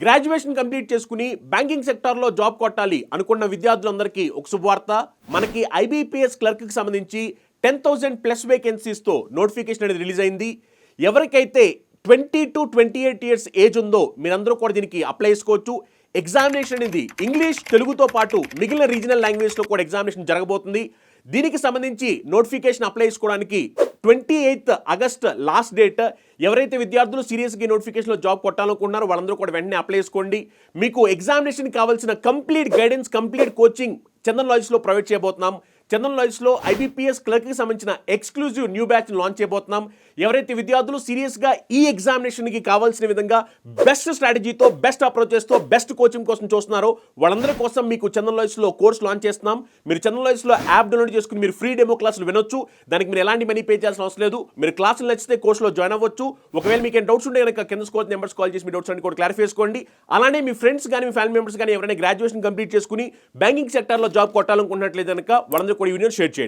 Graduation complete చేసుకుని banking సెక్టార్లో job కొట్టాలి అనుకున్న విద్యార్థులందరికీ ఒక శుభవార్త. మనకి ఐబీపీఎస్ క్లర్క్కి సంబంధించి 10,000 ప్లస్ వేకెన్సీస్తో నోటిఫికేషన్ అనేది రిలీజ్ అయింది. ఎవరికైతే 20 to 28 ఇయర్స్ ఏజ్ ఉందో మీరందరూ కూడా దీనికి అప్లై చేసుకోవచ్చు. ఎగ్జామినేషన్ అనేది ఇంగ్లీష్, తెలుగుతో పాటు మిగిలిన రీజనల్ లాంగ్వేజ్లో కూడా ఎగ్జామినేషన్ జరగబోతుంది. దీనికి సంబంధించి నోటిఫికేషన్ అప్లై చేసుకోవడానికి 28 ఆగస్ట్ లాస్ట్ డేట్. ఎవరైతే విద్యార్థులు సీరియస్గా నోటిఫికేషన్లో జాబ్ కొట్టాలనుకుంటున్నారో వాళ్ళందరూ కూడా వెంటనే అప్లై చేసుకోండి. మీకు ఎగ్జామినేషన్ కావాల్సిన complete guidance, complete coaching Chandan లాయిస్లో ప్రొవైడ్ చేయబోతున్నాం. చందన్ లాయిస్లో ఐబీపీఎస్ క్లర్క్కి సంబంధించిన ఎక్స్క్లూజివ్ న్యూ బ్యాచ్ లాంచ్ చేయబోతున్నాం. ఎవరైతే విద్యార్థులు సీరియస్గా ఈ ఎగ్జామినేషన్కి కావాల్సిన విధంగా బెస్ట్ స్ట్రాటజీతో, బెస్ట్ అప్రోచెస్తో, బెస్ట్ కోచింగ్ కోసం చూస్తున్నారో వాళ్ళందరి కోసం మీకు చందన్ లాయిస్లో కోర్స్ లాంచ్ చేస్తున్నాం. మీరు చందన్ లాయిస్లో యాప్ డౌన్లోడ్ చేసుకుని మీరు ఫ్రీ డెమో క్లాసులు వినొచ్చు. దానికి మీరు ఎలాంటి మనీ పే చేయాల్సిన అవసరం లేదు. మీరు క్లాసులు నచ్చితే కోర్సులో జాయిన్ అవ్వచ్చు. ఒకవేళ మీకు డౌట్స్ ఉంటే కనుక కింద స్కోర్ నెంబర్స్ కాల్ చేసి మీ డౌట్స్ అన్ని కూడా క్లారిఫై చేసుకోండి. అలానే మీ ఫ్రెండ్స్ కానీ మీ ఫ్యామిలీ మెంబర్స్ కానీ ఎవరైనా గ్రాడ్యుయేషన్ కంప్లీట్ చేసుకుని బ్యాంకింగ్ సెక్టార్లో జాబ్ కొట్టాలనుకున్నట్లయితే కనుక వాళ్ళందరూ కూడా యూనియన్ షేర్ చేయండి.